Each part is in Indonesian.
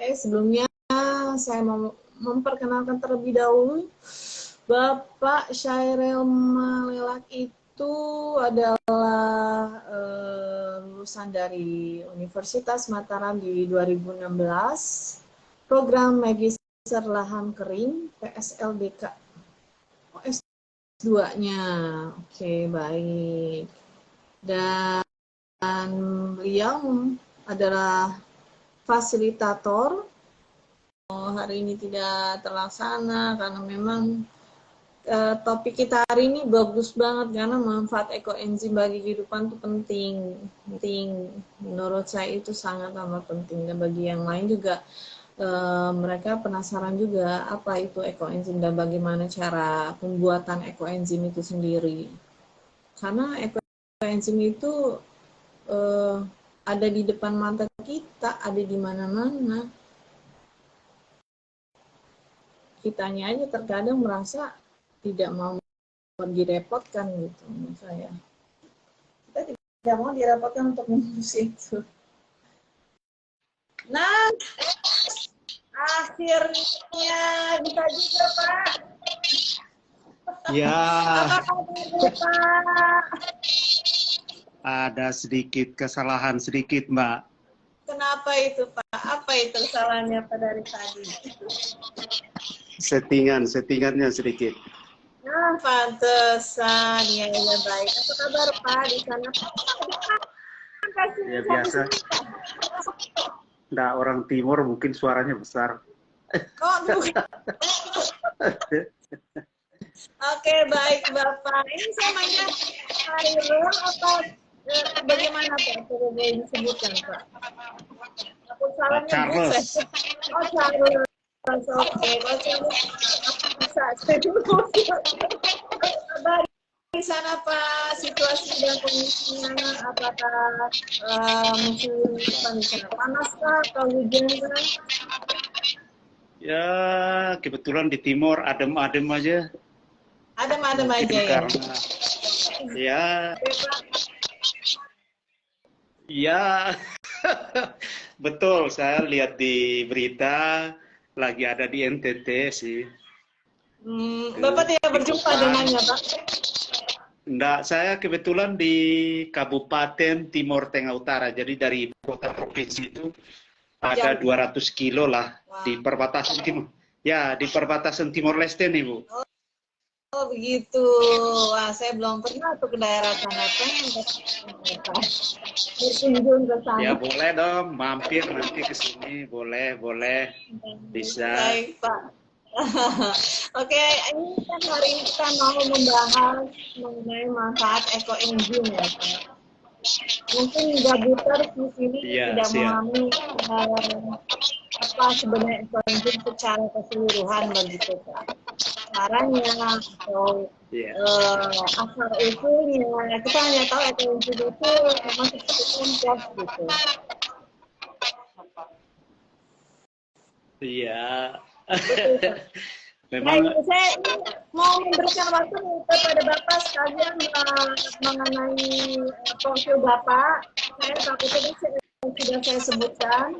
Sebelumnya saya mau memperkenalkan terlebih dahulu, Bapak Syairil Malelak itu adalah lulusan dari Universitas Mataram di 2016, program Magister Lahan Kering PSLDK. S2-nya, oke, baik. Dan beliau adalah fasilitator. Hari ini tidak terlaksana karena memang topik kita hari ini bagus banget karena manfaat ekoenzim bagi kehidupan itu penting. Menurut saya itu sangat amat penting, dan bagi yang lain juga mereka penasaran juga apa itu ekoenzim dan bagaimana cara pembuatan ekoenzim itu sendiri. Karena ekoenzim itu ada di depan mata kita, ada di mana-mana. Kitanya aja terkadang merasa tidak mau direpotkan gitu, menurut saya. Kita tidak mau direpotkan untuk mengurus itu. Nah, akhirnya bisa juga, Pak. Ya. Apa kabar, Pak? Ada sedikit kesalahan sedikit, Mbak. Kenapa itu, Pak? Apa itu kesalahannya Pak dari tadi? Settingannya sedikit. Nah, pantesan. Ya, baik. Apa kabar, Pak, di sana? Ya, biasa. Nggak, orang timur mungkin suaranya besar. Kok bukan? Oke, baik, Bapak. Ini namanya Hairul atau bagaimana, Pak? Coba boleh disebutkan, Pak. Aku salah nyebut, saya. Oh, Hairul. Oke, bisa. Saya dulu. Kabar di sana, Pak, situasi dan kondisinya apakah musim depan di sana panas kah atau hujan kah? Ya, kebetulan di timur adem-adem aja. Adem-adem aja ya. Karena ya, betul. Saya lihat di berita lagi ada di NTT sih. Bapak tidak berjumpa dengannya, Pak? Enggak, saya kebetulan di Kabupaten Timur Tengah Utara. Jadi dari kota provinsi itu ada 200 kilo lah. Wow. Di perbatasan timur. Ya, di perbatasan Timor Leste nih, Bu. Oh begitu. Wah, saya belum pernah tuh ke daerah sana. Pengen berkunjung ke sana. Ya boleh dong, mampir nanti ke sini. Boleh. Bisa. Baik, Pak. Oke, ini kan hari ini kita mau membahas mengenai manfaat ekoenzim ya, Pak. Mungkin gabuters di sini tidak memahami apa sebenarnya ekoenzim secara keseluruhan begitu, Pak. Caranya atau asal usulnya, kita hanya tahu ekoenzim itu memang seperti kompos gitu. Iya. Memang saya mau memberikan waktu kepada Bapak sekalian mengenai profil Bapak. Saya takutnya sudah saya sebutkan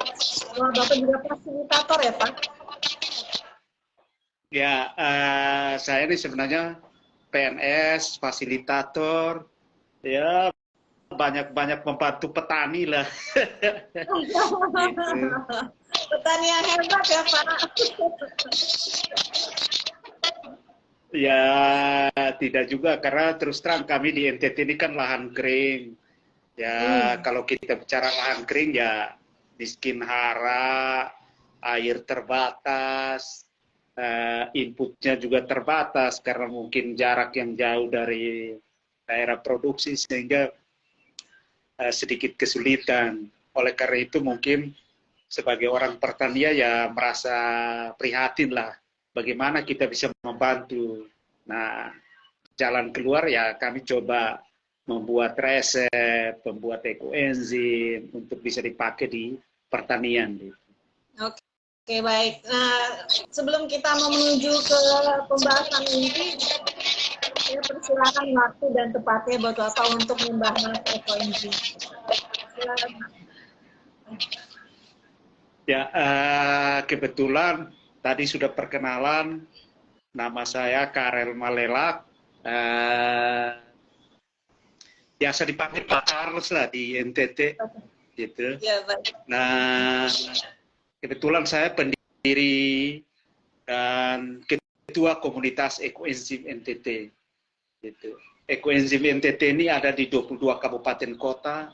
bahwa Bapak juga fasilitator ya, Pak? Ya, saya ini sebenarnya PNS, fasilitator, ya banyak membantu petani lah. Gitu. Petani yang hebat ya, Pak? Ya, tidak juga, karena terus terang kami di NTT ini kan lahan kering. Ya, kalau kita bicara lahan kering ya miskin hara, air terbatas, inputnya juga terbatas karena mungkin jarak yang jauh dari daerah produksi sehingga sedikit kesulitan. Oleh karena itu mungkin sebagai orang pertanian ya merasa prihatin lah bagaimana kita bisa membantu. Nah, jalan keluar ya kami coba membuat resep, membuat ekoenzim untuk bisa dipakai di pertanian. Oke, baik. Nah, sebelum kita menuju ke pembahasan ini, saya persilakan waktu dan tepatnya buat Bapak untuk membahas ekoenzim. Ya, kebetulan tadi sudah perkenalan, nama saya Karel Malelak, biasa dipanggil Pak Charles lah di NTT, gitu. Ya, baik. Nah, kebetulan saya pendiri dan ketua komunitas ekoenzim NTT, gitu. Ekoenzim NTT ini ada di 22 kabupaten kota,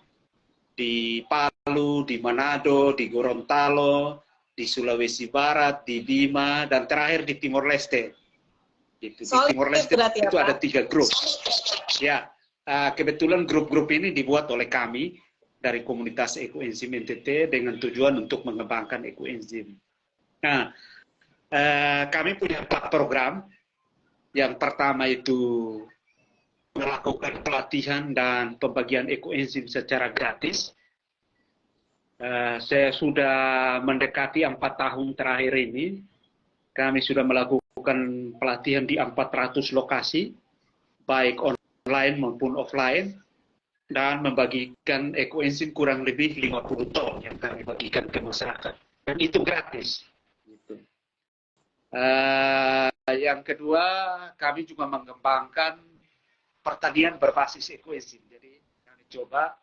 di Palu, di Manado, di Gorontalo, di Sulawesi Barat, di Bima, dan terakhir di Timor Leste. Gitu. Di Timor Leste itu ada 3 grup. Ya, kebetulan grup-grup ini dibuat oleh kami dari komunitas ekoenzim NTT dengan tujuan untuk mengembangkan ekoenzim. Nah, kami punya 4 program. Yang pertama itu melakukan pelatihan dan pembagian ekoenzim secara gratis. Saya sudah mendekati 4 tahun terakhir ini. Kami sudah melakukan pelatihan di 400 lokasi, baik online maupun offline, dan membagikan ekoenzim kurang lebih 50 ton yang kami bagikan ke masyarakat. Dan itu gratis. Gitu. Yang kedua, kami juga mengembangkan pertanian berbasis ekoenzim. Jadi kami coba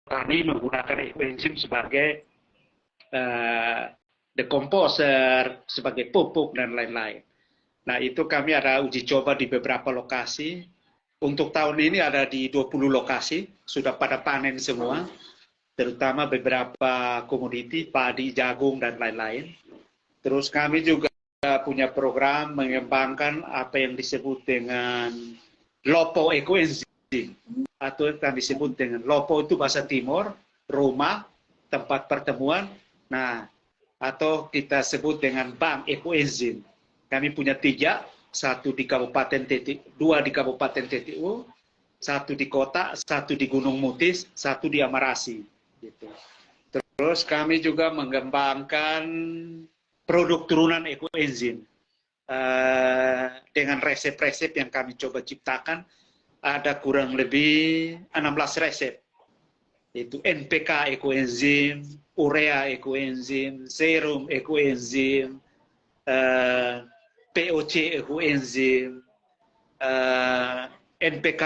petani menggunakan ekoenzim sebagai decomposer, sebagai pupuk, dan lain-lain. Nah, itu kami ada uji coba di beberapa lokasi. Untuk tahun ini ada di 20 lokasi, sudah pada panen semua, terutama beberapa komoditi, padi, jagung, dan lain-lain. Terus kami juga punya program mengembangkan apa yang disebut dengan lopo ekoenzim, atau yang disebut dengan lopo itu bahasa Timur, rumah, tempat pertemuan, nah, atau kita sebut dengan bank ekoenzim. Kami punya 3, 1 di Kabupaten Titik, 2 di Kabupaten TTU, 1 di kota, 1 di Gunung Mutis, 1 di Amarasi. Gitu. Terus kami juga mengembangkan produk turunan ekoenzim dengan resep-resep yang kami coba ciptakan. Ada kurang lebih 16 resep, yaitu NPK ekoenzim, urea ekoenzim, serum ekoenzim, POC ekoenzim, NPK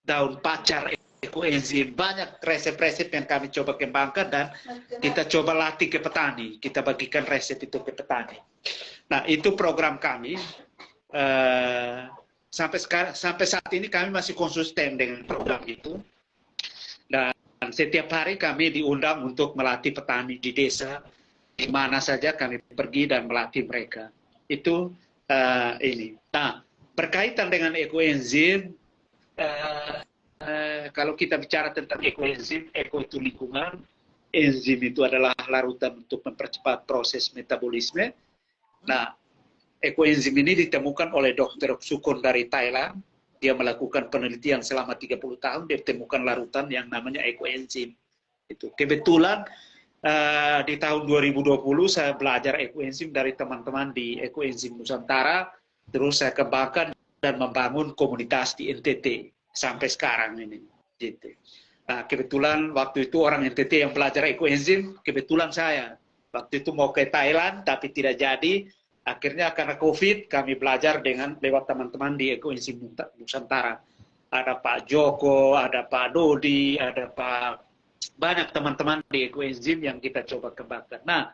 daun pacar ekoenzim. Banyak resep-resep yang kami coba kembangkan dan kita coba latih ke petani. Kita bagikan resep itu ke petani. Nah, itu program kami. Sampai saat ini kami masih konsisten dengan program itu. Dan setiap hari kami diundang untuk melatih petani di desa, di mana saja kami pergi dan melatih mereka. Itu ini. Nah, berkaitan dengan ekoenzim, kalau kita bicara tentang ekoenzim, eko itu lingkungan, enzim itu adalah larutan untuk mempercepat proses metabolisme. Nah, ekoenzim ini ditemukan oleh Dr. Sukon dari Thailand. Dia melakukan penelitian selama 30 tahun, dia temukan larutan yang namanya ekoenzim. Itu kebetulan di tahun 2020 saya belajar ekoenzim dari teman-teman di Ekoenzim Nusantara, terus saya kembangkan dan membangun komunitas di NTT sampai sekarang ini. Gitu. Nah, kebetulan waktu itu orang NTT yang belajar ekoenzim, kebetulan saya. Waktu itu mau ke Thailand tapi tidak jadi. Akhirnya karena COVID kami belajar dengan lewat teman-teman di Ekoenzim Nusantara. Ada Pak Joko, ada Pak Dodi, ada Pak banyak teman-teman di ekoenzim yang kita coba kembangkan. Nah,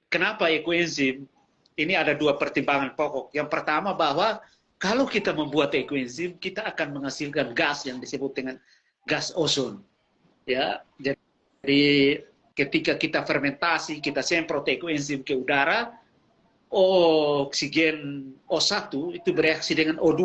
kenapa ekoenzim? Ini ada 2 pertimbangan pokok. Yang pertama bahwa kalau kita membuat ekoenzim, kita akan menghasilkan gas yang disebut dengan gas ozon. Ya, jadi ketika kita fermentasi, kita semprot ekoenzim ke udara, oksigen O1 itu bereaksi dengan O2.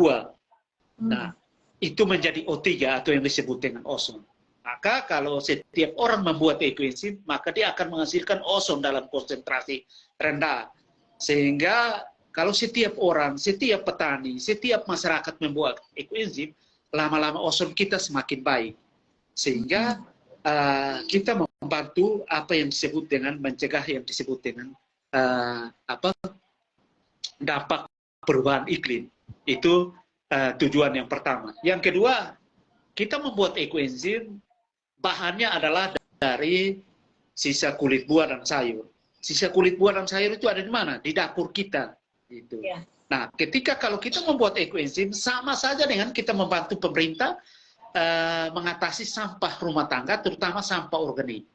Nah, itu menjadi O3 atau yang disebut dengan ozon. Maka kalau setiap orang membuat ekoenzim, maka dia akan menghasilkan ozon dalam konsentrasi rendah. Sehingga kalau setiap orang, setiap petani, setiap masyarakat membuat ekoenzim, lama-lama ozon kita semakin baik. Sehingga kita membantu apa yang disebut dengan mencegah yang disebut dengan dampak perubahan iklim. Itu tujuan yang pertama. Yang kedua, kita membuat ekoenzim bahannya adalah dari sisa kulit buah dan sayur. Sisa kulit buah dan sayur itu ada di mana? Di dapur kita. Gitu. Ya. Nah, ketika kalau kita membuat ekoenzim, sama saja dengan kita membantu pemerintah mengatasi sampah rumah tangga, terutama sampah organik.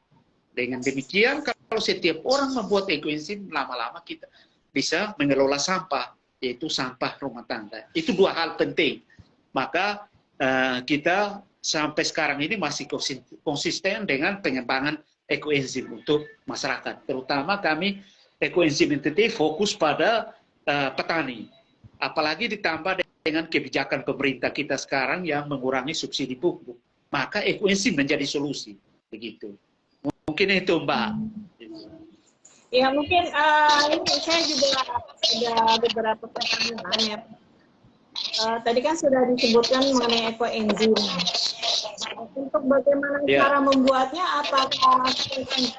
Dengan demikian, kalau setiap orang membuat ekoenzim, lama-lama kita bisa mengelola sampah, yaitu sampah rumah tangga. Itu dua hal penting. Maka kita sampai sekarang ini masih konsisten dengan pengembangan ekoenzim untuk masyarakat. Terutama kami ekoenzim NTT fokus pada petani. Apalagi ditambah dengan kebijakan pemerintah kita sekarang yang mengurangi subsidi pupuk. Maka ekoenzim menjadi solusi. Begitu. Mungkin itu Mbak. Ya mungkin ini saya juga ada beberapa pertanyaan ya. Tadi kan sudah disebutkan mengenai ekoenzim. Untuk bagaimana cara membuatnya, apakah spesifik,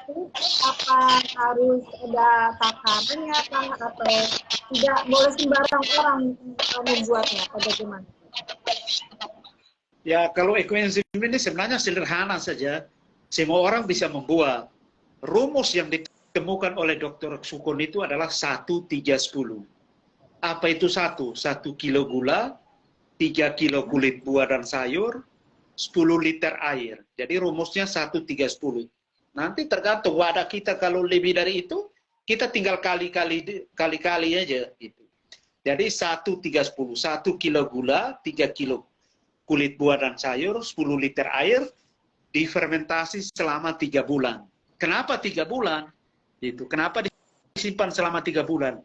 apa harus ada takarannya, atau tidak boleh sembarang orang membuatnya, atau bagaimana? Ya, kalau ekoenzim ini sebenarnya sederhana saja. Semua orang bisa membuat. Rumus yang ditemukan oleh Dr. Sukun itu adalah 1-3-10. Apa itu 1? 1 kilo gula, 3 kilo kulit buah dan sayur, 10 liter air. Jadi rumusnya 1-3-10. Nanti tergantung wadah kita, kalau lebih dari itu, kita tinggal kali-kali aja. Gitu. Jadi 1-3-10. 1 kilo gula, 3 kilo kulit buah dan sayur, 10 liter air, difermentasi selama 3 bulan. Kenapa 3 bulan? Gitu. Kenapa disimpan selama 3 bulan?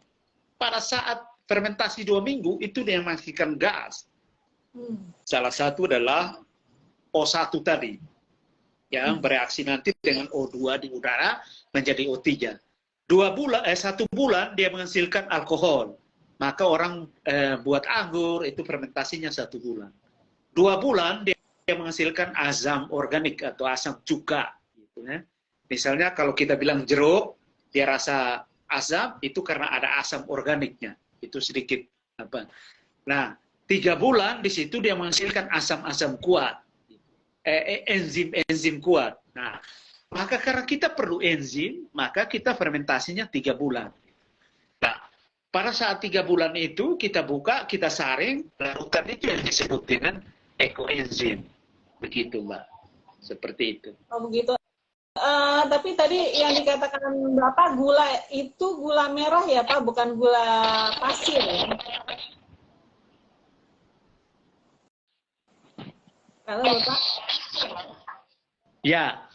Pada saat fermentasi 2 minggu, itu dia menghasilkan gas. Salah satu adalah O1 tadi, yang bereaksi nanti dengan O2 di udara menjadi O3. 1 bulan dia menghasilkan alkohol. Maka orang buat anggur, itu fermentasinya 1 bulan. 2 bulan dia menghasilkan asam organik atau asam cuka. Gitu, ya. Misalnya kalau kita bilang jeruk, dia rasa asam, itu karena ada asam organiknya. Itu sedikit apa. Nah, 3 bulan di situ dia menghasilkan asam-asam kuat, enzim kuat. Nah, maka karena kita perlu enzim, maka kita fermentasinya 3 bulan. Nah, pada saat 3 bulan itu kita buka, kita saring, larutan itu yang disebut dengan ekoenzim. Begitu, Mbak. Seperti itu. Oh, begitu. Tapi tadi yang dikatakan Bapak, gula itu gula merah ya Pak, bukan gula pasir ya? Halo Bapak? Ya,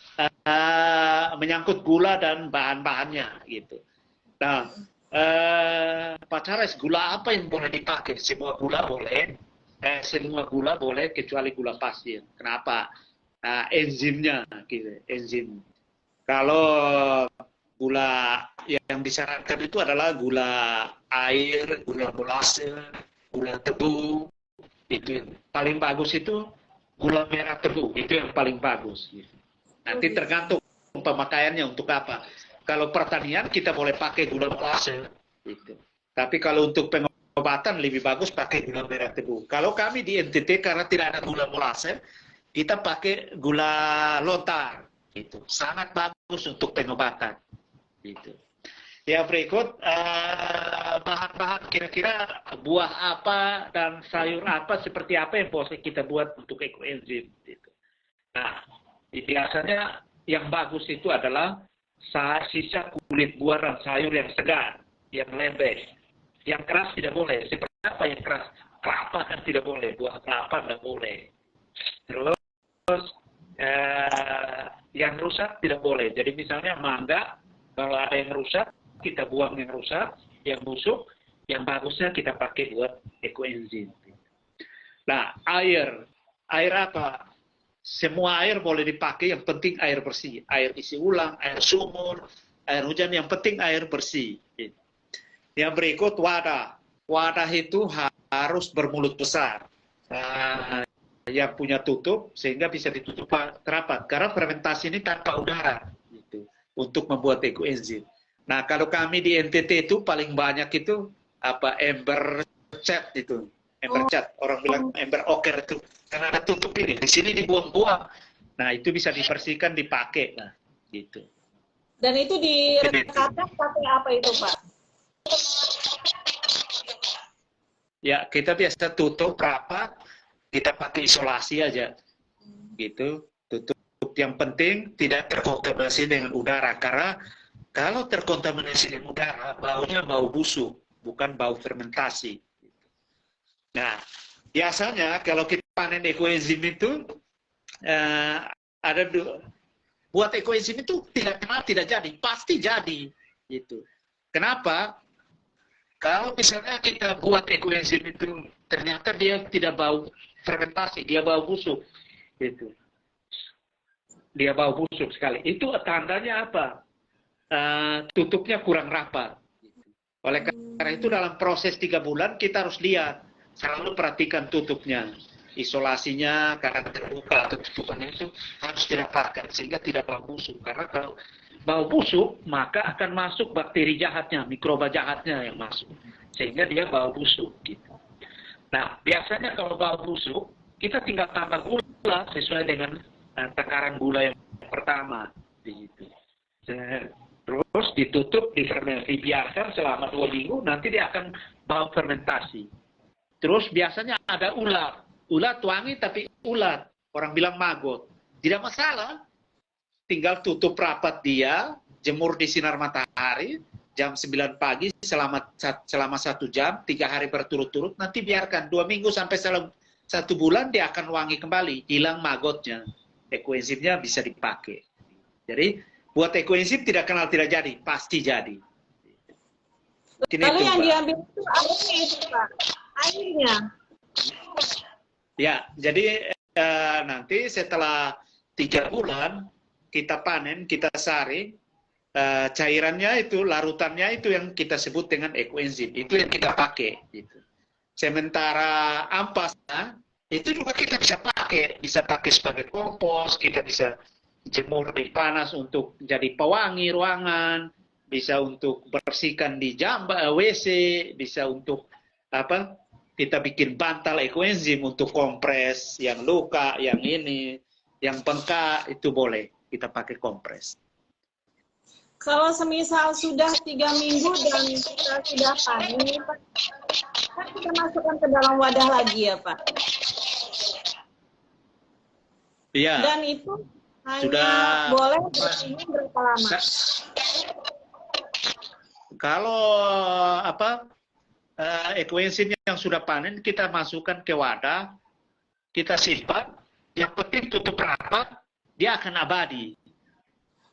menyangkut gula dan bahan-bahannya gitu. Nah, Pak Charles, gula apa yang boleh dipakai? Semua gula boleh. Semua gula boleh kecuali gula pasir. Kenapa? Enzimnya, gitu. Enzim. Kalau gula yang disarankan itu adalah gula air, gula molase, gula tebu. Itu yang paling bagus, itu gula merah tebu. Itu yang paling bagus. Gitu. Nanti tergantung pemakaiannya untuk apa. Kalau pertanian kita boleh pakai gula molase. Gitu. Tapi kalau untuk pengobatan lebih bagus pakai gula merah tebu. Kalau kami di NTT karena tidak ada gula molase, kita pakai gula lontar. Gitu. Sangat bagus untuk pengobatan. Gitu. Ya, berikut bahan-bahan kira-kira buah apa dan sayur apa, seperti apa yang boleh kita buat untuk ekoenzim. Gitu. Nah, biasanya yang bagus itu adalah sisa kulit buah dan sayur yang segar, yang lembek. Yang keras tidak boleh. Seperti apa yang keras? Kelapa kan tidak boleh, buah kelapa tidak boleh. Terus yang rusak tidak boleh. Jadi misalnya mangga, kalau ada yang rusak, kita buang yang rusak, yang busuk, yang bagusnya kita pakai buat ekoenzim. Nah, air apa? Semua air boleh dipakai, yang penting air bersih. Air isi ulang, air sumur, air hujan, yang penting air bersih. Yang berikut wadah. Wadah itu harus bermulut besar. Yang punya tutup, sehingga bisa ditutup rapat. Karena fermentasi ini tanpa udara. Gitu, untuk membuat ekoenzim. Nah, kalau kami di NTT itu paling banyak itu ember cat itu. Ember cat. Orang bilang ember oker itu. Karena ada tutup ini. Di sini dibuang-buang. Nah, itu bisa dibersihkan, dipakai. Nah, gitu. Dan itu direkatkan pakai apa itu, Pak? Ya, kita biasa tutup rapat, kita pakai isolasi aja. Gitu. Tutup. Yang penting tidak terkontaminasi dengan udara. Karena kalau terkontaminasi dengan udara, baunya bau busuk, bukan bau fermentasi. Nah, biasanya kalau kita panen ekoenzim itu, ada buat ekoenzim itu tidak jadi, pasti jadi. Gitu. Kenapa? Kalau misalnya kita buat ekoenzim itu, ternyata dia tidak bau fermentasi, dia bau busuk. Gitu. Dia bau busuk sekali. Itu tandanya apa? Tutupnya kurang rapat. Oleh karena itu dalam proses 3 bulan kita harus lihat, selalu perhatikan tutupnya, isolasinya, karena terbuka atau tutupannya itu harus dirapatkan sehingga tidak bau busuk. Karena kalau bau busuk maka akan masuk bakteri jahatnya, mikroba jahatnya yang masuk, sehingga dia bau busuk. Gitu. Nah, biasanya kalau bau busuk kita tinggal tambah gula sesuai dengan takaran gula yang pertama. Gitu. Terus ditutup, dibiarkan selama 2 minggu, nanti dia akan bau fermentasi. Terus biasanya ada ulat. Ulat wangi tapi ulat. Orang bilang maggot. Tidak masalah. Tinggal tutup rapat dia, jemur di sinar matahari, jam 9 pagi selama 1 jam, 3 hari berturut-turut, nanti biarkan 2 minggu sampai 1 bulan dia akan wangi kembali. Hilang maggotnya. Ekoenzimnya bisa dipakai. Jadi, buat ekoenzim tidak kenal tidak jadi, pasti jadi. Lalu yang diambil itu airnya itu, Pak? Airnya? Ya, jadi nanti setelah 3 bulan kita panen, kita saring, cairannya itu, larutannya itu yang kita sebut dengan ekoenzim. Itu yang kita pakai. Gitu. Sementara ampasnya, itu juga kita bisa pakai sebagai kompos, kita bisa jemur di panas untuk jadi pewangi ruangan, bisa untuk bersihkan di WC, bisa untuk apa? Kita bikin bantal ekoenzim untuk kompres yang luka, yang ini, yang bengkak itu boleh kita pakai kompres. Kalau semisal sudah 3 minggu dan kita sudah panen, kan kita masukkan ke dalam wadah lagi ya, Pak? Iya. Dan itu hanya sudah boleh bertahan berapa lama? Kalau ekoenzim yang sudah panen kita masukkan ke wadah, kita simpan. Yang penting tutup rapat, dia akan abadi,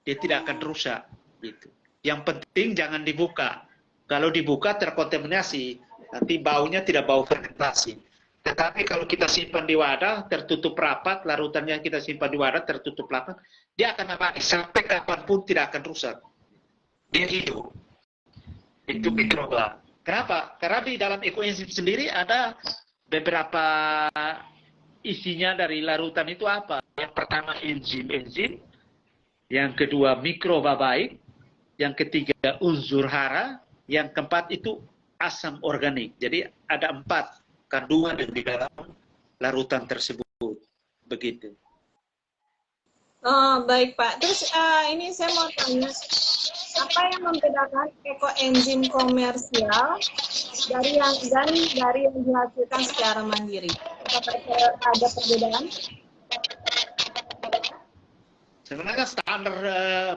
dia tidak akan rusak. Gitu. Yang penting jangan dibuka. Kalau dibuka terkontaminasi, nanti baunya tidak bau fermentasi. Tetapi kalau kita simpan di wadah, tertutup rapat, larutan yang kita simpan di wadah tertutup rapat, dia akan abadi sampai kapanpun tidak akan rusak. Dia hidup. Itu mikroba. Kenapa? Karena di dalam ekoenzim sendiri ada beberapa isinya dari larutan itu apa? Yang pertama enzim, yang kedua mikroba baik, yang ketiga unsur hara, yang keempat itu asam organik. Jadi ada 4 kandungan di dalam larutan tersebut, begitu. Oh, baik Pak. Terus ini saya mau tanya, apa yang membedakan ekoenzim komersial dari yang dihasilkan secara mandiri? Apakah ada perbedaan? Sebenarnya standar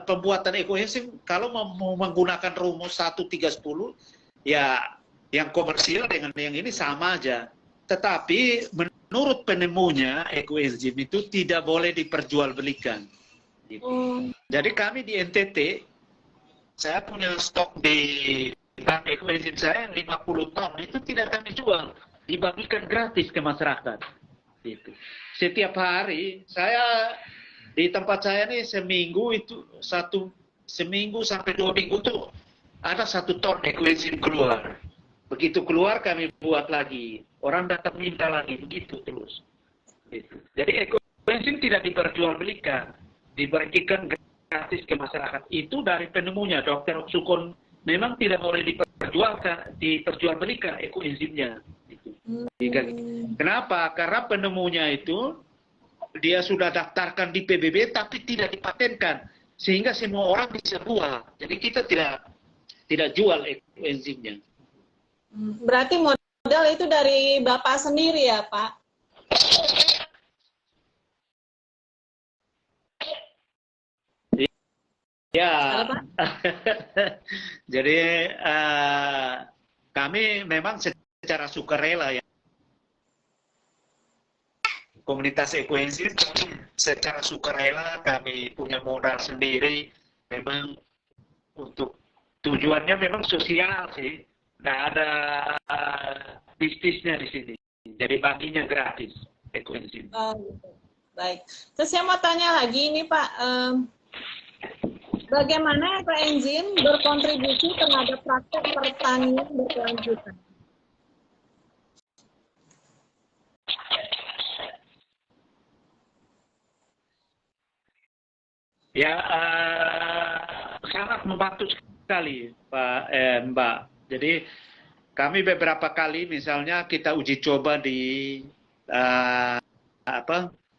pembuatan ekoenzim kalau mau menggunakan rumus 1-3-10, ya yang komersial dengan yang ini sama aja. Tetapi menurut penemunya ekoenzim itu tidak boleh diperjualbelikan. Gitu. Jadi kami di NTT, saya punya stok di bank ekoenzim saya 50 ton, itu tidak kami jual, dibagikan gratis ke masyarakat. Gitu. Setiap hari saya di tempat saya nih seminggu sampai 2 minggu tuh ada 1 ton ekoenzim keluar. Begitu keluar kami buat lagi, orang datang minta lagi, begitu terus. Gitu. Jadi ekoenzim tidak diperjualbelikan, dibagikan gratis ke masyarakat. Itu dari penemunya, Dr. Sukon, memang tidak boleh diperjualbelikan ekoenzimnya. Gitu. Kenapa? Karena penemunya itu dia sudah daftarkan di PBB tapi tidak dipatenkan, sehingga semua orang bisa buat. Jadi kita tidak jual enzimnya. Berarti modal itu dari Bapak sendiri ya, Pak? Ya, Halo, Pak? jadi kami memang secara sukarela ya. Komunitas ekoenzim secara sukarela, kami punya modal sendiri, memang untuk tujuannya memang sosial sih, nggak ada bisnisnya di sini, jadi baginya gratis ekoenzim. Oh, gitu. Baik. Terus saya mau tanya lagi ini Pak, bagaimana ekoenzim berkontribusi terhadap praktek pertanian berkelanjutan? Ya, sangat membantu sekali, Mbak. Jadi kami beberapa kali, misalnya kita uji coba di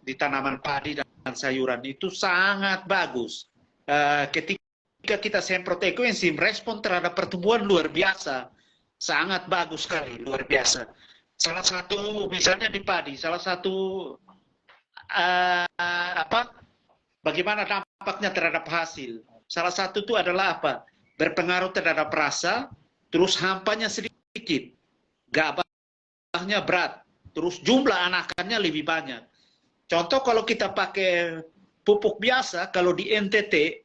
di tanaman padi dan sayuran, itu sangat bagus. Ketika kita semprot ekoenzim, respon terhadap pertumbuhan luar biasa, sangat bagus sekali, luar biasa. Salah satu, misalnya di padi, salah satu bagaimana dampaknya terhadap hasil. Salah satu itu adalah apa? Berpengaruh terhadap rasa, terus hampanya sedikit, gabahnya berat, terus jumlah anakannya lebih banyak. Contoh kalau kita pakai pupuk biasa, kalau di NTT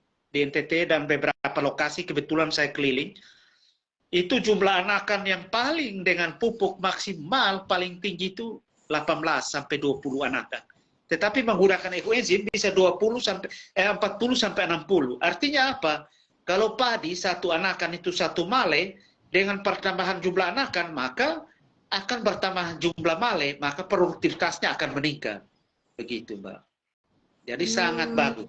dan beberapa lokasi, kebetulan saya keliling, itu jumlah anakan yang paling dengan pupuk maksimal paling tinggi itu 18 sampai 20 anakan. Tetapi menggunakan ekoenzim bisa 40 sampai 60. Artinya apa? Kalau padi satu anakan itu satu male, dengan pertambahan jumlah anakan, maka akan bertambah jumlah male, maka produktivitasnya akan meningkat. Begitu, Mbak. Jadi sangat bagus.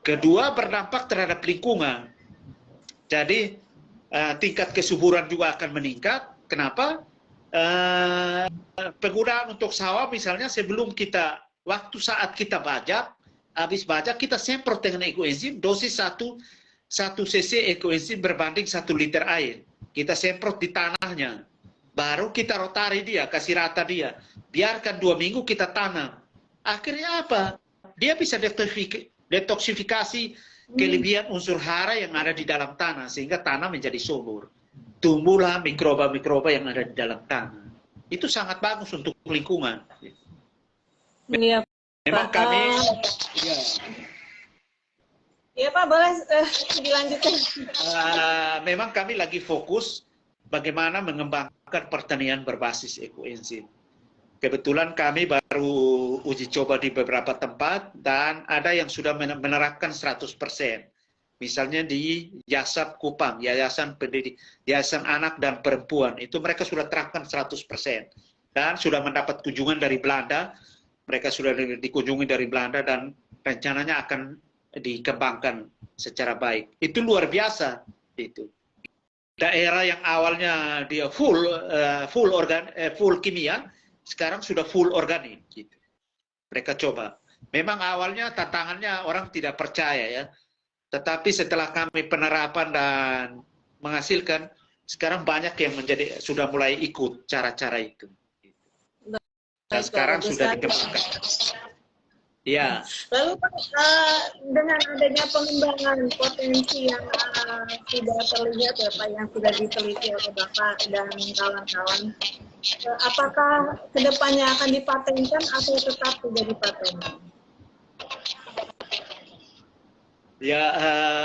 Kedua, berdampak terhadap lingkungan. Jadi tingkat kesuburan juga akan meningkat. Kenapa? Penggunaan untuk sawah misalnya, sebelum kita, waktu saat kita bajak, habis bajak kita semprot dengan ekoenzim, dosis 1 cc ekoenzim berbanding 1 liter air. Kita semprot di tanahnya, baru kita rotari dia, kasih rata dia, biarkan 2 minggu kita tanam. Akhirnya apa? Dia bisa detoksifikasi kelebihan unsur hara yang ada di dalam tanah, sehingga tanah menjadi subur. Tumbuhlah mikroba-mikroba yang ada di dalam tanah. Itu sangat bagus untuk lingkungan. Iya, Memang Pak. kami, Iya Pak, boleh dilanjutkan. Memang kami lagi fokus bagaimana mengembangkan pertanian berbasis ekoenzim. Kebetulan kami baru uji coba di beberapa tempat dan ada yang sudah menerapkan 100%. Misalnya di Yasab Kupang, Yayasan Anak dan Perempuan, itu mereka sudah terapkan 100%. Dan sudah mendapat kunjungan dari Belanda, mereka sudah dikunjungi dari Belanda dan rencananya akan dikembangkan secara baik. Itu luar biasa. Itu. Daerah yang awalnya dia full kimia, sekarang sudah full organik. Gitu. Mereka coba. Memang awalnya tantangannya orang tidak percaya ya. Tetapi setelah kami penerapan dan menghasilkan, sekarang banyak yang sudah mulai ikut cara-cara itu. Dan sekarang sudah dikembangkan. Ya. Lalu Pak, dengan adanya pengembangan potensi yang sudah terlihat ya Pak, yang sudah diteliti oleh Bapak dan kawan-kawan, apakah kedepannya akan dipatenkan atau tetap tidak dipatenkan? Ya,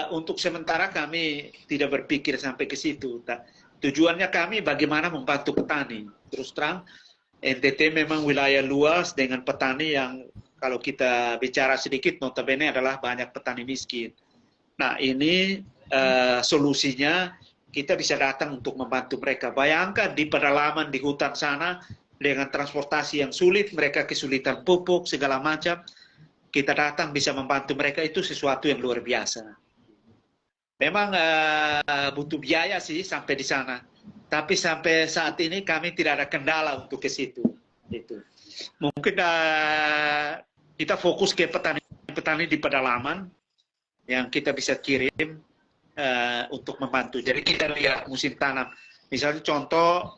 untuk sementara kami tidak berpikir sampai ke situ. Tujuannya kami bagaimana membantu petani. Terus terang, NTT memang wilayah luas dengan petani yang kalau kita bicara sedikit, notabene adalah banyak petani miskin. Nah, ini solusinya kita bisa datang untuk membantu mereka. Bayangkan di pedalaman, di hutan sana, dengan transportasi yang sulit, mereka kesulitan pupuk, segala macam. Kita datang bisa membantu mereka, itu sesuatu yang luar biasa. Memang butuh biaya sih sampai di sana. Tapi sampai saat ini kami tidak ada kendala untuk ke situ. Itu. Mungkin kita fokus ke petani-petani di pedalaman yang kita bisa kirim untuk membantu. Jadi kita lihat musim tanam. Misalnya contoh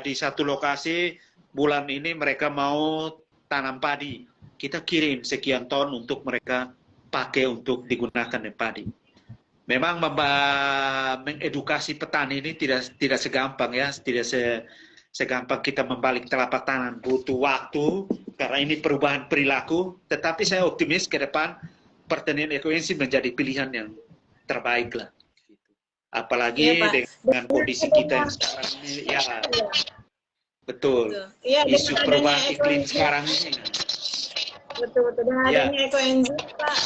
di satu lokasi bulan ini mereka mau tanam padi. Kita kirim sekian ton untuk mereka pakai untuk digunakan di padi. Memang mengedukasi petani ini tidak segampang ya, tidak segampang kita membalik telapak tangan, butuh waktu karena ini perubahan perilaku. Tetapi saya optimis ke depan pertanian ekoenzim menjadi pilihan yang terbaik lah. Apalagi Iya, Pak. dengan kondisi kita yang sekarang ini, ya betul. Iya, Isu dengan perubahan adanya iklim ekoenzim. sekarang ini. Betul. Dengan Ya. adanya ekoenzim, Pak,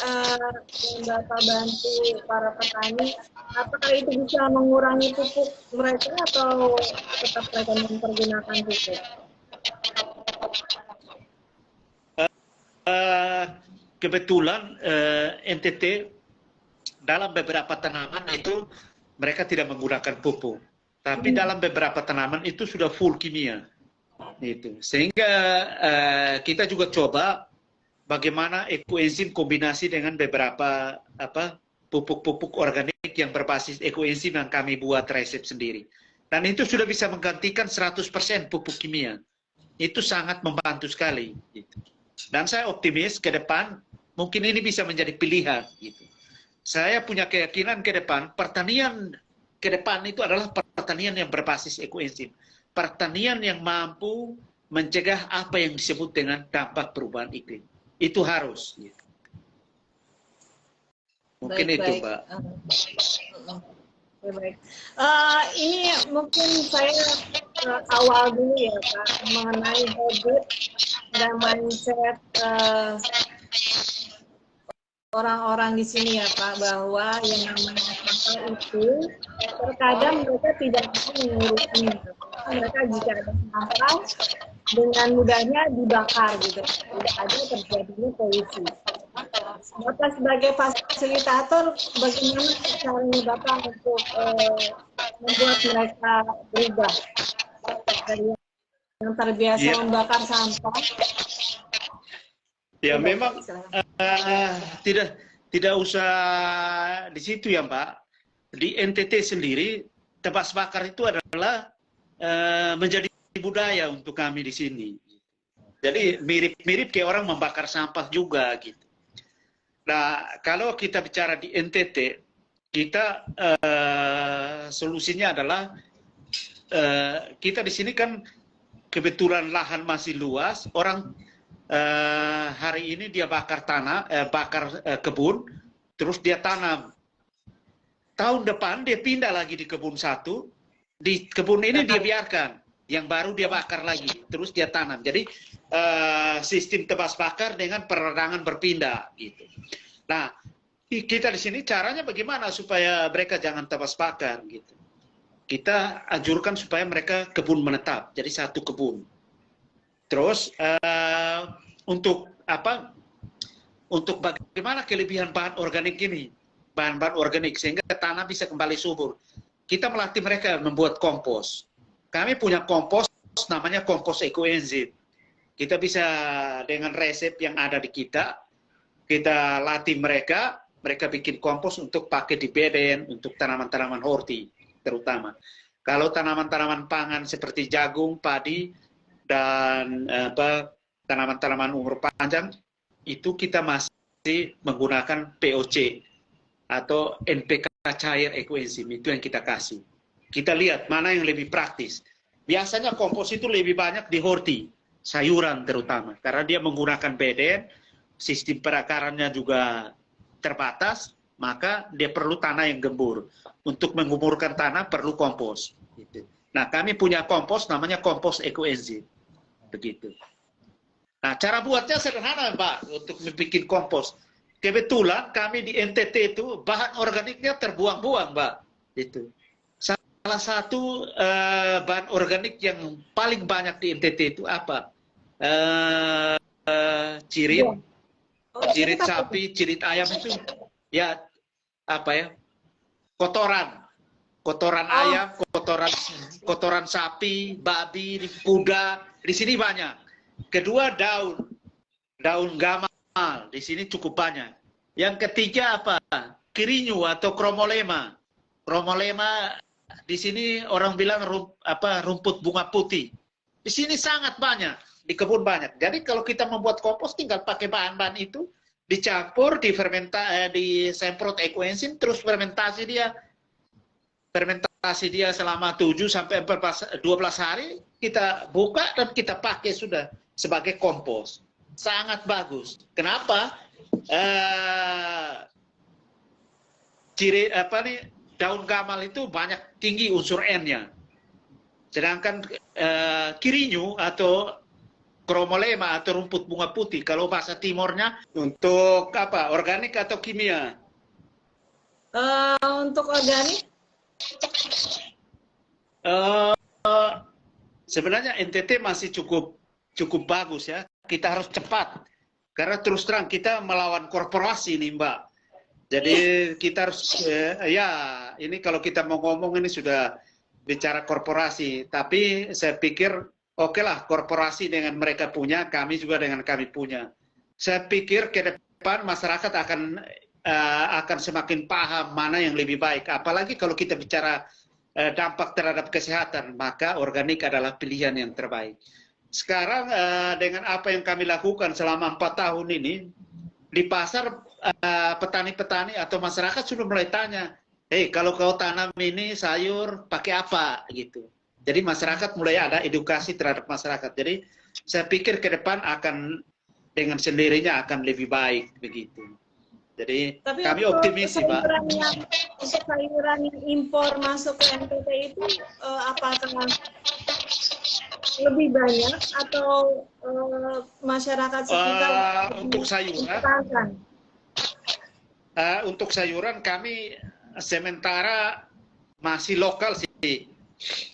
yang Bapak bantu para petani, apakah itu bisa mengurangi pupuk mereka atau tetap mereka mempergunakan pupuk? Kebetulan NTT dalam beberapa tanaman itu mereka tidak menggunakan pupuk, tapi dalam beberapa tanaman itu sudah full kimia, itu. Sehingga kita juga coba bagaimana ekoenzim kombinasi dengan beberapa pupuk-pupuk organik yang berbasis ekoenzim yang kami buat resep sendiri. Dan itu sudah bisa menggantikan 100% pupuk kimia. Itu sangat membantu sekali. Gitu. Dan saya optimis ke depan mungkin ini bisa menjadi pilihan. Gitu. Saya punya keyakinan ke depan pertanian ke depan itu adalah pertanian yang berbasis ekoenzim. Pertanian yang mampu mencegah apa yang disebut dengan dampak perubahan iklim. Itu harus. Gitu. Mungkin Baik, itu, baik. Mbak. Baik. Ini mungkin saya awal dulu ya Pak, mengenai habit dan mindset orang-orang di sini ya Pak, bahwa yang namanya sampah itu terkadang mereka tidak bisa mengurusinya. Mereka jika ada sampah dengan mudahnya dibakar gitu, tidak ada terjadinya polusi. Bapak sebagai fasilitator, bagaimana caranya Bapak untuk membuat mereka berubah dari yang terbiasa membakar sampah? Ya memang tidak usah di situ ya Mbak. Di NTT sendiri tebas bakar itu adalah menjadi budaya untuk kami di sini. Jadi mirip-mirip kayak orang membakar sampah juga gitu. Nah kalau kita bicara di NTT, kita solusinya adalah kita di sini kan kebetulan lahan masih luas, orang hari ini dia bakar tanah, kebun, terus dia tanam. Tahun depan dia pindah lagi di kebun satu, di kebun ini dia biarkan, yang baru dia bakar lagi, terus dia tanam. Jadi sistem tebas bakar dengan peradangan berpindah gitu. Nah, kita di sini caranya bagaimana supaya mereka jangan tebas bakar gitu. Kita anjurkan supaya mereka kebun menetap, jadi satu kebun. Terus untuk apa? Untuk bagaimana kelebihan bahan organik ini, bahan-bahan organik sehingga tanah bisa kembali subur. Kita melatih mereka membuat kompos. Kami punya kompos namanya kompos ekoenzim. Kita bisa dengan resep yang ada di kita latih mereka bikin kompos untuk pakai di beden untuk tanaman-tanaman horti terutama. Kalau tanaman-tanaman pangan seperti jagung, padi, dan tanaman-tanaman umur panjang itu kita masih menggunakan POC atau NPK cair ekoenzim, itu yang kita kasih. Kita lihat mana yang lebih praktis. Biasanya kompos itu lebih banyak di horti, sayuran terutama, karena dia menggunakan beden, sistem perakarannya juga terbatas, maka dia perlu tanah yang gembur. Untuk menguburkan tanah perlu kompos. Nah, kami punya kompos namanya kompos ekoenzim. Begitu. Nah, cara buatnya sederhana, Mbak, untuk membuat kompos. Kebetulan kami di NTT itu bahan organiknya terbuang-buang, Mbak. Itu. Salah satu bahan organik yang paling banyak di NTT itu apa? Cirit, cirit sapi, cirit ayam itu, ya apa ya? Kotoran ayam, kotoran sapi, babi, kuda, di sini banyak. Kedua, daun gamal di sini cukup banyak. Yang ketiga apa? Kirinyu atau chromolema. Chromolema di sini orang bilang rumput bunga putih. Di sini sangat banyak, di kebun banyak. Jadi kalau kita membuat kompos tinggal pakai bahan-bahan itu, dicampur, disemprot ekoenzim, terus fermentasi dia selama 7 sampai 12 hari, kita buka dan kita pakai sudah sebagai kompos. Sangat bagus. Kenapa? Daun gamal itu banyak tinggi unsur N-nya. Sedangkan kirinyu atau chromolema atau rumput bunga putih, kalau bahasa timurnya untuk apa? Organik atau kimia? Untuk organik? Sebenarnya NTT masih cukup bagus ya. Kita harus cepat. Karena terus terang kita melawan korporasi nih Mbak. Jadi kita harus, ini kalau kita mau ngomong ini sudah bicara korporasi. Tapi saya pikir oke lah korporasi dengan mereka punya, kami juga dengan kami punya. Saya pikir ke depan masyarakat akan semakin paham mana yang lebih baik. Apalagi kalau kita bicara dampak terhadap kesehatan, maka organik adalah pilihan yang terbaik. Sekarang dengan apa yang kami lakukan selama 4 tahun ini, di pasar petani-petani atau masyarakat sudah mulai tanya, kalau kau tanam ini sayur pakai apa gitu. Jadi masyarakat mulai ada edukasi terhadap masyarakat. Jadi saya pikir ke depan akan dengan sendirinya akan lebih baik begitu. Jadi tapi kami optimis sih, Pak. Untuk sayuran yang impor masuk ke NTT itu apakah lebih banyak atau masyarakat sekitar untuk sayuran? Untuk sayuran kami sementara masih lokal sih.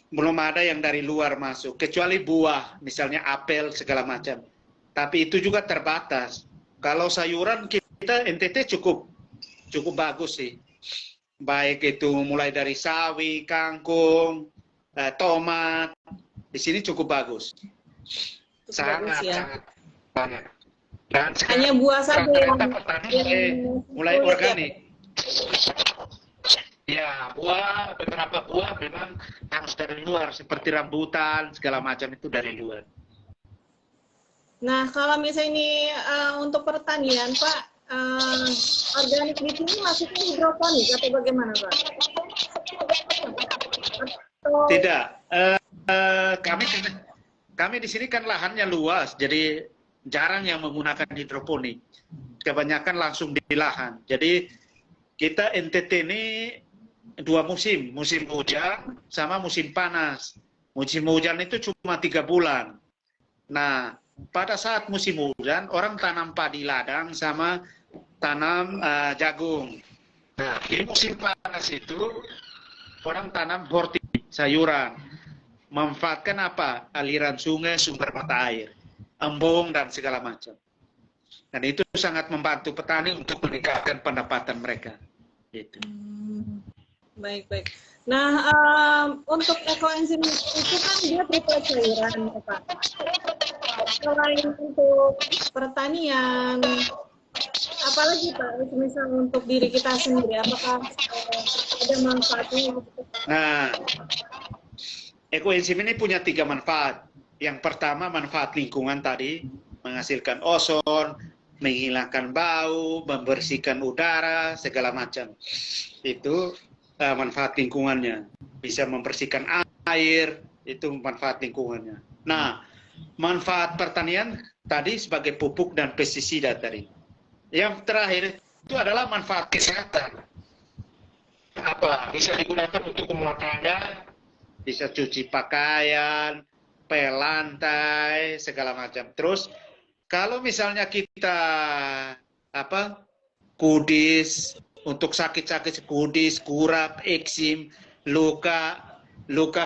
Belum ada yang dari luar masuk, kecuali buah, misalnya apel segala macam. Tapi itu juga terbatas. Kalau sayuran kita NTT cukup bagus sih. Baik itu mulai dari sawi, kangkung, tomat. Di sini cukup bagus. Sangat banyak. Dan hanya buah saja yang mulai organik. Ya, beberapa buah memang harus dari luar, seperti rambutan, segala macam itu dari luar. Nah, kalau misalnya ini untuk pertanian, Pak, organik di sini masuknya hidroponik atau bagaimana, Pak? Tidak. Kami di sini kan lahannya luas, jadi jarang yang menggunakan hidroponik. Kebanyakan langsung di lahan. Jadi kita NTT ini 2 musim, musim hujan sama musim panas. Musim hujan itu cuma 3 bulan. Nah, pada saat musim hujan, orang tanam padi ladang sama tanam jagung. Nah, di musim panas itu, orang tanam horti, sayuran. Memanfaatkan apa? Aliran sungai, sumber mata air, embung, dan segala macam. Dan itu sangat membantu petani untuk meningkatkan pendapatan mereka. Gitu. Baik. Nah, untuk ekoenzim itu kan dia triple cairan, Pak. Selain untuk pertanian, apalagi Pak, misal untuk diri kita sendiri, apakah ada manfaatnya? Nah, ekoenzim ini punya 3 manfaat. Yang pertama manfaat lingkungan tadi, menghasilkan ozon, menghilangkan bau, membersihkan udara, segala macam. Itu manfaat lingkungannya. Bisa membersihkan air, itu manfaat lingkungannya. Nah, manfaat pertanian tadi sebagai pupuk dan pestisida tadi. Yang terakhir itu adalah manfaat kesehatan. Apa? Bisa digunakan untuk rumah tangga, bisa cuci pakaian, pel lantai, segala macam. Terus kalau misalnya kita kudis, untuk sakit-sakit kudis, kurap, eksim, luka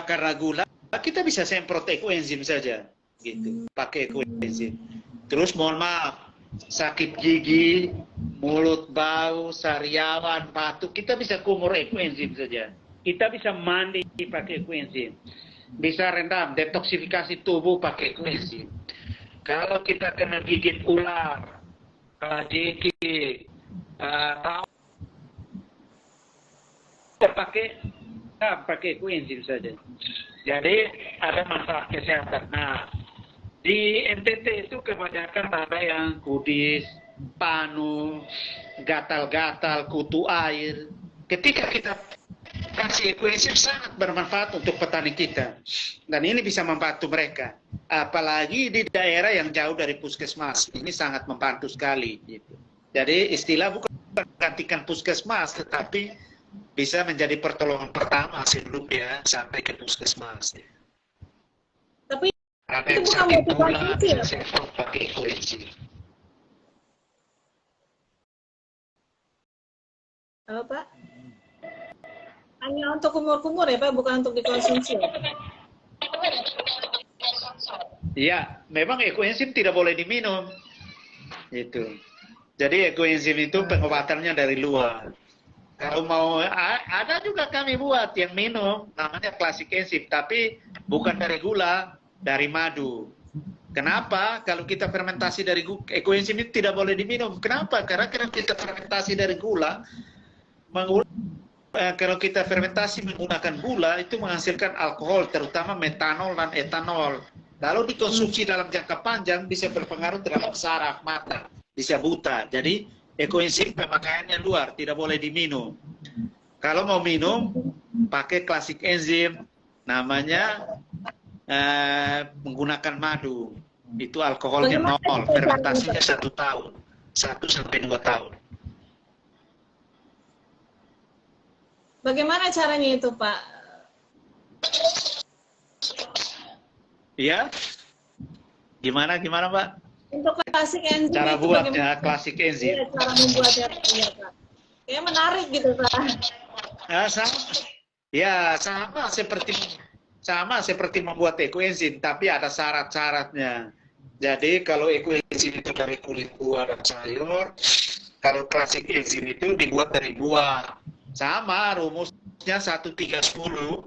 karena gula, kita bisa semprot ekoenzim saja, gitu, pakai ekoenzim. Terus mohon maaf, sakit gigi, mulut bau, sariawan, batuk, kita bisa kumur ekoenzim saja. Kita bisa mandi pakai ekoenzim. Bisa rendam, detoksifikasi tubuh pakai ekoenzim. Kalau kita kena gigit ular, KJK, pakai koenzim saja. Jadi ada masalah kesehatan. Nah, di NTT itu kebanyakan ada yang kudis, panu, gatal-gatal, kutu air. Ketika kita kasih koenzim sangat bermanfaat untuk petani kita. Dan ini bisa membantu mereka. Apalagi di daerah yang jauh dari puskesmas. Ini sangat membantu sekali. Gitu. Jadi istilah bukan menggantikan puskesmas, tetapi bisa menjadi pertolongan pertama sebelum dia sampai ke puskesmas. Tapi Ada itu yang bukan sakit gula, motivasi ya, bisa saya pakai koenzim. Halo Pak? Hanya untuk kumur-kumur ya Pak, bukan untuk dikonsumsi ya? Iya, memang ekoenzim tidak boleh diminum. Itu. Jadi ekoenzim itu pengobatannya dari luar. Kalau mau, ada juga kami buat yang minum, namanya klasik enzim, tapi bukan dari gula, dari madu. Kenapa? Kalau kita fermentasi dari ekoenzim itu tidak boleh diminum. Kenapa? Karena kita fermentasi dari gula, kalau kita fermentasi menggunakan gula, itu menghasilkan alkohol, terutama metanol dan etanol. Lalu dikonsumsi dalam jangka panjang bisa berpengaruh terhadap saraf mata, bisa buta. Jadi ekoenzim pemakaiannya luar, tidak boleh diminum. Kalau mau minum, pakai klasik enzim, namanya menggunakan madu. Itu alkoholnya nol, fermentasinya 1 tahun, 1 sampai 2 tahun. Bagaimana caranya itu Pak? Iya? Gimana Pak? Untuk klasik enzim Cara itu buatnya klasik enzim. ya, cara membuatnya ya, Pak. Kayak menarik gitu Pak. Sama seperti membuat ekoenzim, tapi ada syarat-syaratnya. Jadi kalau ekoenzim itu dari kulit buah dan sayur, kalau klasik enzim itu dibuat dari buah. Sama rumusnya 1-3-10.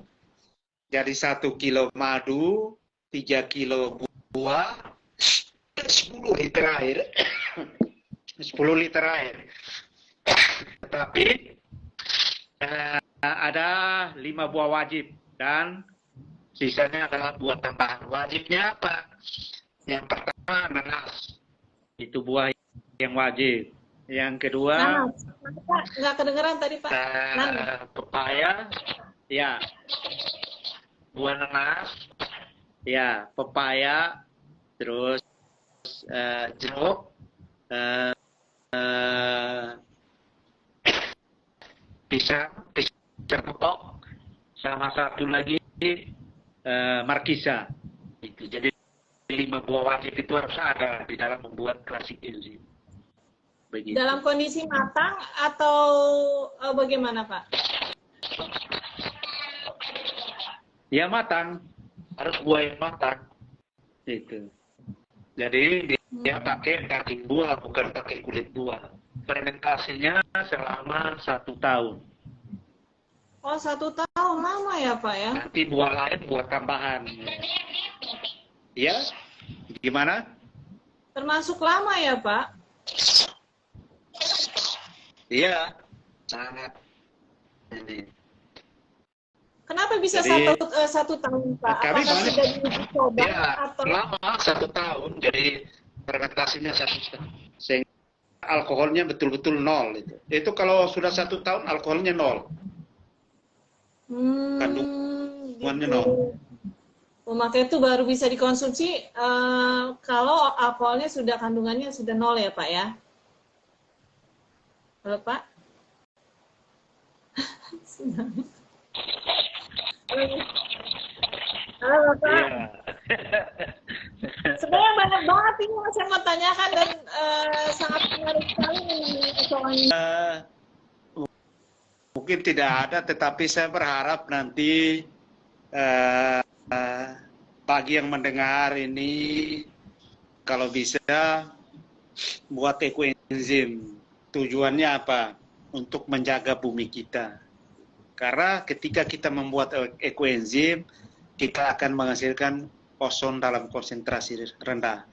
Jadi 1 kilo madu, 3 kilo buah, 10 liter air. 10 liter air. Tetapi ada 5 buah wajib dan sisanya adalah buah tambahan. Wajibnya apa? Yang pertama nanas. Itu buah yang wajib. Yang kedua Nggak kedengeran tadi Pak. pepaya. Ya. Buah nanas. Ya, pepaya. Terus jeruk. Pisang kepok, sama satu lagi markisa. Itu jadi 5 buah wajib itu harus ada di dalam membuat klasik enzim. Begitu. Dalam kondisi matang atau bagaimana Pak? Ya matang, harus buah yang matang. Itu. Jadi dia pakai daging buah, bukan pakai kulit buah. Fermentasinya selama 1 tahun. Oh 1 tahun, lama ya Pak ya? Nanti buah lain buah tambahan. Ya, gimana? Termasuk lama ya Pak? Iya, sangat. Ini. Kenapa bisa Jadi, 1 tahun Pak? Kami Apakah banyak. sudah dicoba Ya, atau? lama 1 tahun. Jadi fermentasinya 1 tahun. Sehingga alkoholnya betul-betul 0. Itu kalau sudah 1 tahun alkoholnya 0. Kandungannya 0. Makanya itu baru bisa dikonsumsi kalau alkoholnya sudah kandungannya sudah 0 ya Pak ya? Halo Pak? Halo Pak? Iya. Sebenarnya banyak banget ini yang saya mau tanyakan dan sangat menarik sekali soalnya. Mungkin tidak ada, tetapi saya berharap nanti bagi yang mendengar ini, kalau bisa buat ekoenzim. Tujuannya apa? Untuk menjaga bumi kita. Karena ketika kita membuat ekoenzim, kita akan menghasilkan ozon dalam konsentrasi rendah.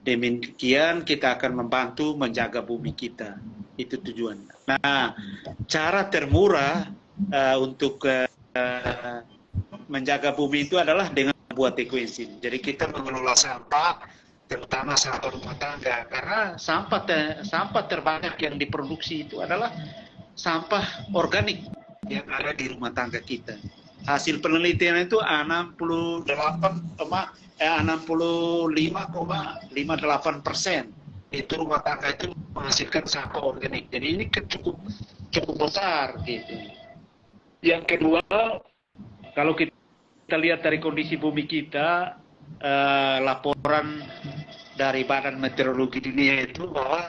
Demikian kita akan membantu menjaga bumi kita. Itu tujuannya. Nah, cara termurah untuk menjaga bumi itu adalah dengan membuat ekoenzim. Jadi kita mengelola sampah, terutama sampah rumah tangga, karena sampah terbanyak yang diproduksi itu adalah sampah organik yang ada di rumah tangga kita. Hasil penelitian itu 65,58% itu rumah tangga itu menghasilkan sampah organik. Jadi ini cukup besar gitu. Yang kedua, kalau kita lihat dari kondisi bumi kita, laporan dari Badan Meteorologi Dunia itu bahwa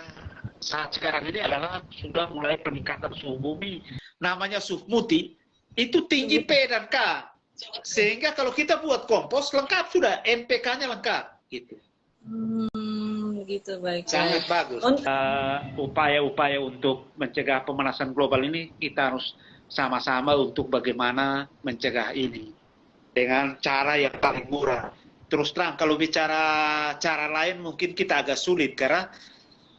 saat sekarang ini adalah sudah mulai peningkatan suhu bumi. Namanya suhu muti, itu tinggi P dan K. Sehingga kalau kita buat kompos, lengkap sudah, NPK-nya lengkap. Gitu. Gitu, baik. Sangat bagus. Upaya-upaya untuk mencegah pemanasan global ini, kita harus sama-sama untuk bagaimana mencegah ini. Dengan cara yang paling murah. Terus terang, kalau bicara cara lain mungkin kita agak sulit, karena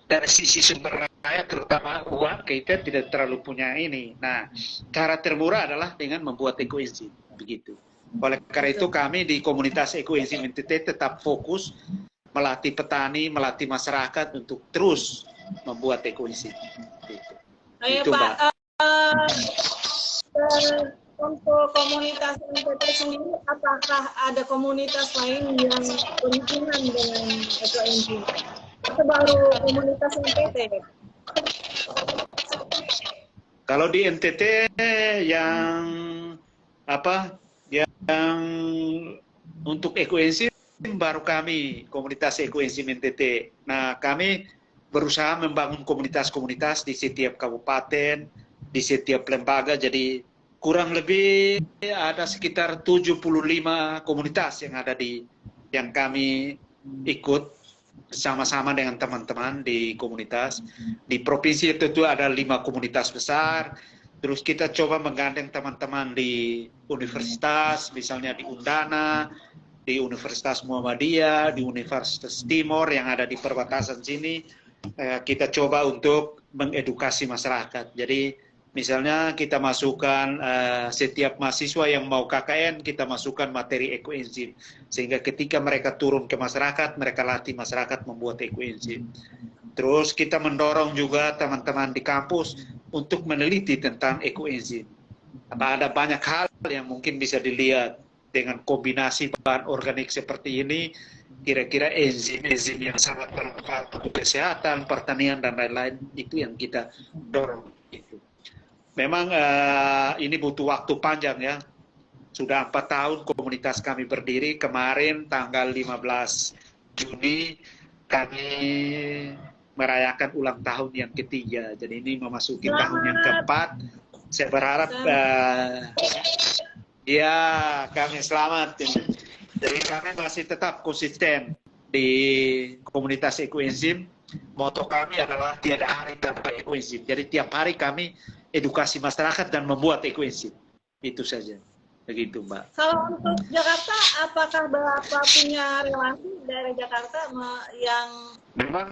dari sisi sumber daya, terutama uang, kita tidak terlalu punya ini. Nah, cara termurah adalah dengan membuat ekoenzim, begitu. Oleh karena itu kami di komunitas ekoenzim NTT tetap fokus melatih petani, melatih masyarakat untuk terus membuat ekoenzim. Gitu. Itu, Pak. Untuk komunitas NTT sendiri, apakah ada komunitas lain yang berhubungan dengan ekoenzim? Atau baru komunitas NTT? Kalau di NTT yang untuk ekoenzim baru kami, komunitas ekoenzim NTT. Nah, kami berusaha membangun komunitas-komunitas di setiap kabupaten, di setiap lembaga. Jadi kurang lebih ada sekitar 75 komunitas yang ada yang kami ikut bersama-sama dengan teman-teman di komunitas. Di provinsi itu ada 5 komunitas besar. Terus kita coba menggandeng teman-teman di universitas, misalnya di Undana, di Universitas Muhammadiyah, di Universitas Timur yang ada di perbatasan sini. Kita coba untuk mengedukasi masyarakat. Jadi misalnya kita masukkan setiap mahasiswa yang mau KKN, kita masukkan materi ekoenzim. Sehingga ketika mereka turun ke masyarakat, mereka latih masyarakat membuat ekoenzim. Terus kita mendorong juga teman-teman di kampus untuk meneliti tentang ekoenzim. Ada banyak hal yang mungkin bisa dilihat dengan kombinasi bahan organik seperti ini, kira-kira enzim-enzim yang sangat bermanfaat untuk kesehatan, pertanian, dan lain-lain, itu yang kita dorong. Memang ini butuh waktu panjang ya. Sudah 4 tahun komunitas kami berdiri. Kemarin tanggal 15 Juni kami merayakan ulang tahun yang ketiga. Jadi ini memasuki tahun yang keempat. Saya berharap ya kami selamat. Jadi kami masih tetap konsisten di komunitas ekoenzim. Moto kami adalah tiada hari tanpa ekoenzim. Jadi tiap hari kami edukasi masyarakat dan membuat ekoenzim. Itu saja. Begitu, Mbak. Kalau untuk Jakarta, apakah Bapak punya relasi dari Jakarta yang memang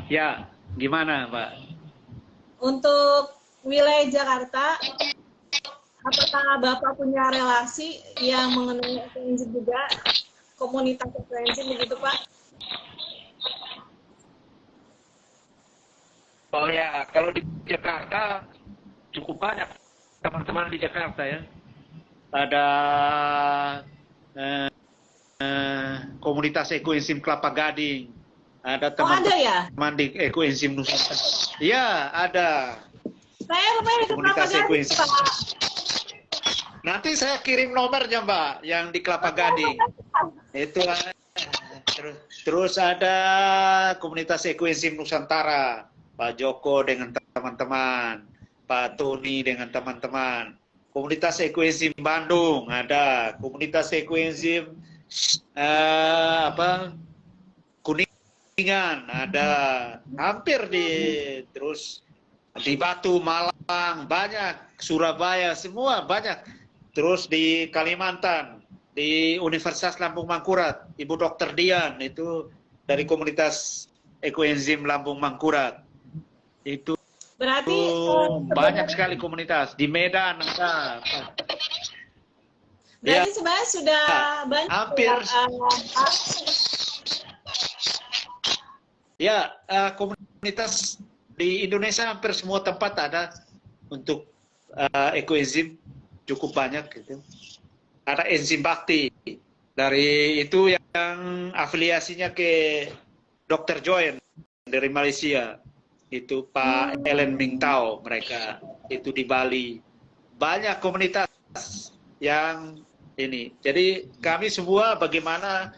ya, gimana, Mbak? Untuk wilayah Jakarta, apakah Bapak punya relasi yang mengenai ekoenzim juga, komunitas ekoenzim begitu, Pak? Oh ya, kalau di Jakarta cukup banyak teman-teman di Jakarta ya. Ada komunitas ekoenzim Kelapa Gading. Ada teman-teman di ekoenzim Nusantara. Iya, ada. Saya rupanya di Kelapa Gading, Pak. Nanti saya kirim nomornya, Mbak, yang di Kelapa Gading. Itu terus ada komunitas ekoenzim Nusantara. Pak Joko dengan teman-teman, Pak Tony dengan teman-teman. Komunitas ekoenzim Bandung ada, komunitas ekoenzim Kuningan ada, hampir terus di Batu, Malang banyak, Surabaya semua banyak. Terus di Kalimantan di Universitas Lambung Mangkurat, Ibu Dr. Dian itu dari komunitas ekoenzim Lambung Mangkurat. Itu Berarti banyak sekali komunitas di Medan ada. Berarti sebenarnya sudah banyak hampir komunitas di Indonesia hampir semua tempat ada untuk ekoenzim, cukup banyak gitu. Ada enzim bakti dari itu yang afiliasinya ke Dr. Join dari Malaysia, itu Pak Ellen Mingtao, mereka itu di Bali. Banyak komunitas yang ini. Jadi kami semua bagaimana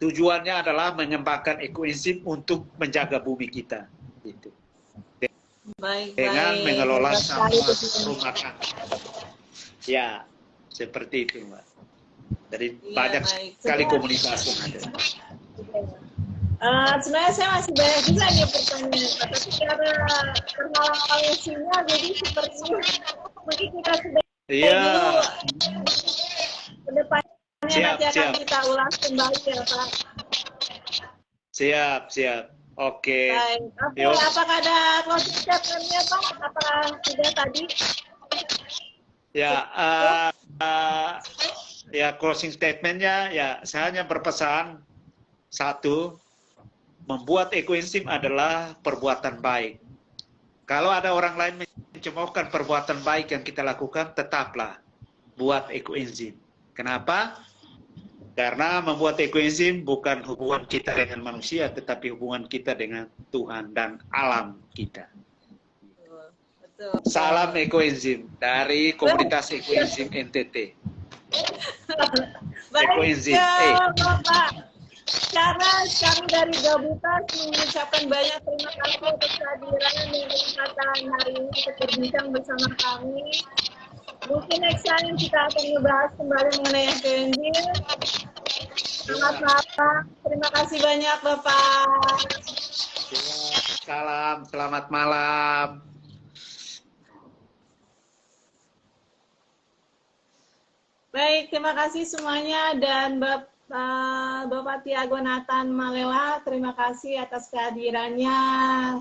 tujuannya adalah mengembangkan ekoenzim untuk menjaga bumi kita, gitu. Dengan mengelola sampah rumah tangga. Ya, seperti itu, Mbak. Jadi banyak sekali komunitas yang ada. Sebenarnya saya masih banyak juga nih pertanyaan, tapi karena terhalang oleh sinyal, jadi sepertinya mungkin kita sudah dulu. Kedepannya nanti akan kita ulas kembali ya, Pak. Siap. Oke. Baik. Apakah ada closing statement-nya, Pak? Apakah sudah tadi? Ya, closing statement-nya ya saya hanya berpesan satu, membuat ekoenzim adalah perbuatan baik. Kalau ada orang lain mencemoohkan perbuatan baik yang kita lakukan, tetaplah buat ekoenzim. Kenapa? Karena membuat ekoenzim bukan hubungan kita dengan manusia, tetapi hubungan kita dengan Tuhan dan alam kita. Betul. Salam ekoenzim dari komunitas ekoenzim NTT. Ekoenzim. Bapak. Karena kami dari Gabutas mengucapkan banyak terima kasih atas kehadiran dan kesempatan hari ini untuk berbincang bersama kami. Mungkin next time kita akan membahas kembali mengenai ekoenzim. Selamat malam. Terima kasih banyak, Bapak. Salam, selamat malam. Baik, terima kasih semuanya, dan Bapak Tiago Nathan Malewa, terima kasih atas kehadirannya.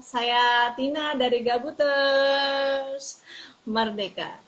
Saya Tina dari Gabuters Merdeka.